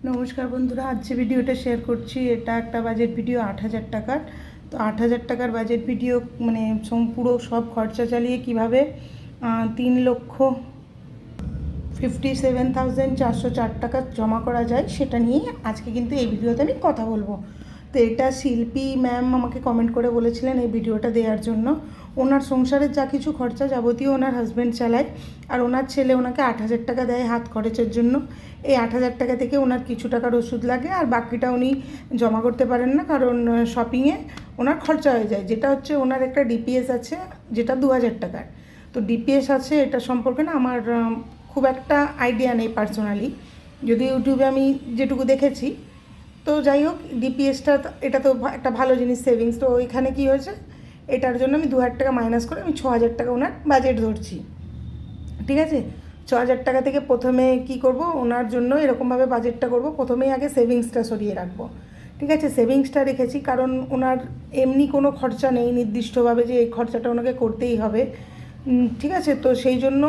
নমস্কার বন্ধুরা, আজ যে ভিডিওটা শেয়ার করছি এটা একটা বাজেট ভিডিও ৮,০০০ টাকার। তো ৮,০০০ টাকার বাজেট ভিডিও মানে পুরো সব খরচা চালিয়ে কীভাবে 3,57,404 টাকা জমা করা যায় সেটা নিয়ে আজকে কিন্তু এই ভিডিওতে আমি কথা বলবো। তো এটা শিল্পী ম্যাম আমাকে কমেন্ট করে বলেছিলেন এই ভিডিওটা দেওয়ার জন্য। ওনার সংসারের যা কিছু খরচা যাবতীয় ওনার হাজব্যান্ড চালায়, আর ওনার ছেলে ওনাকে ৮,০০০ টাকা দেয় হাত খরচের জন্য। এই ৮,০০০ টাকা থেকে ওনার কিছু টাকার ওষুধ লাগে, আর বাকিটা উনি জমা করতে পারেন না, কারণ শপিংয়ে ওনার খরচা হয়ে যায়। যেটা হচ্ছে ওনার একটা ডিপিএস আছে যেটা ২,০০০ টাকার। তো ডিপিএস আছে, এটা সম্পর্কে না আমার খুব একটা আইডিয়া নেই পার্সোনালি, যদি ইউটিউবে আমি যেটুকু দেখেছি। তো যাই হোক, ডিপিএসটা এটা তো একটা ভালো জিনিস, সেভিংস। তো ওইখানে কী হয়েছে, এটার জন্য আমি ২,০০০ টাকা মাইনাস করে আমি ৬,০০০ টাকা ওনার বাজেট ধরছি। ঠিক আছে, ৬,০০০ টাকা থেকে প্রথমে কি করব, ওনার জন্য এরকমভাবে বাজেটটা করব। প্রথমেই আগে সেভিংসটা সরিয়ে রাখবো। ঠিক আছে, সেভিংসটা রেখেছি কারণ ওনার এমনি কোনো খরচা নেই নির্দিষ্টভাবে যে এই খরচাটা ওনাকে করতেই হবে। ঠিক আছে, তো সেই জন্য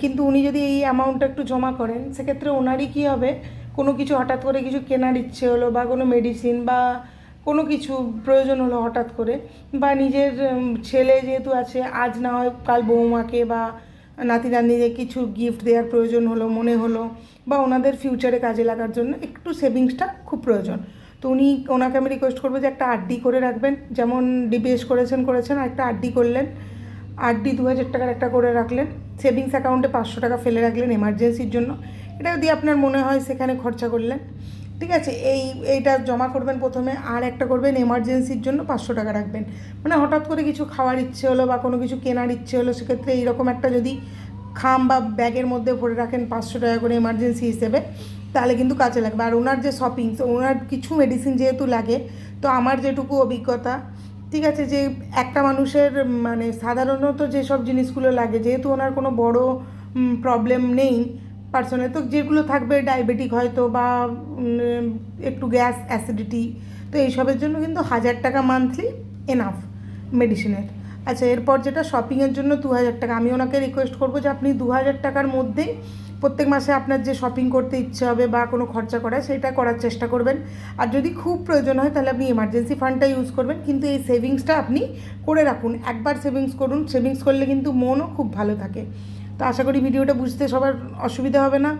কিন্তু উনি যদি এই অ্যামাউন্টটা একটু জমা করেন সেক্ষেত্রে ওনারই কী হবে, কোনো কিছু হঠাৎ করে কিছু কেনার ইচ্ছে হলো বা কোনো মেডিসিন বা কোনো কিছু প্রয়োজন হলো হঠাৎ করে, বা নিজের ছেলে যেহেতু আছে, আজ না হয় কাল বৌমাকে বা নাতি নাতনিদের কিছু গিফট দেওয়ার প্রয়োজন হলো, মনে হলো, বা ওনাদের ফিউচারে কাজে লাগার জন্য একটু সেভিংসটা খুব প্রয়োজন। তো ওনাকে আমি রিকোয়েস্ট করবো যে একটা আরডি করে রাখবেন, যেমন ডিবিএস করেছেন আর একটা আরডি করলেন। আরডি ২,০০০ টাকার একটা করে রাখলেন, সেভিংস অ্যাকাউন্টে ৫০০ টাকা ফেলে রাখলেন এমার্জেন্সির জন্য। এটা যদি আপনার মনে হয় সেখানে খরচা করলেন। ঠিক আছে, এইটা জমা করবেন প্রথমে, আর একটা করবেন এমার্জেন্সির জন্য ৫০০ টাকা রাখবেন। মানে হঠাৎ করে কিছু খাওয়ার ইচ্ছে হলো বা কোনো কিছু কেনার ইচ্ছে হলো, সেক্ষেত্রে এইরকম একটা যদি খাম বা ব্যাগের মধ্যে ভরে রাখেন ৫০০ টাকা করে এমার্জেন্সি হিসেবে, তাহলে কিন্তু কাজে লাগবে। আর ওনার যে শপিং, ওনার কিছু মেডিসিন যেহেতু লাগে, তো আমার যেটুকু অভিজ্ঞতা, ঠিক আছে, যে একটা মানুষের মানে সাধারণত যেসব জিনিসগুলো লাগে, যেহেতু ওনার কোনো বড় প্রবলেম নেই পার্সোনাল, তো যেগুলো থাকবে ডায়াবেটিক হয়তো বা একটু গ্যাস অ্যাসিডিটি, তো এইসবের জন্য কিন্তু ১,০০০ টাকা মান্থলি এনাফ মেডিসিনের। আচ্ছা, এরপর যেটা শপিংয়ের জন্য ২,০০০ টাকা, আমি ওনাকে রিকোয়েস্ট করবো যে আপনি ২,০০০ টাকার মধ্যেই প্রত্যেক মাসে আপনার যে শপিং করতে ইচ্ছে হবে বা কোনো খরচা করা সেটা করার চেষ্টা করবেন। আর যদি খুব প্রয়োজন হয় তাহলে আপনি এমার্জেন্সি ফান্ডটা ইউজ করবেন, কিন্তু এই সেভিংসটা আপনি করে রাখুন। একবার সেভিংস করুন, সেভিংস করলে কিন্তু মনও খুব ভালো থাকে। তো আশা করি ভিডিওটা বুঝতে সবার অসুবিধা হবে না।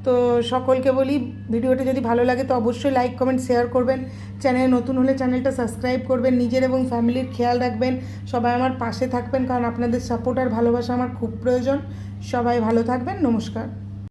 তো সকলকে বলি, ভিডিওটা যদি ভালো লাগে তো অবশ্যই লাইক কমেন্ট শেয়ার করবেন। চ্যানেলে নতুন হলে চ্যানেলটা সাবস্ক্রাইব করবেন, নিজের এবং ফ্যামিলির খেয়াল রাখবেন, সবাই আমার পাশে থাকবেন, কারণ আপনাদের সাপোর্ট আর ভালোবাসা আমার খুব প্রয়োজন। সবাই ভালো থাকবেন, নমস্কার।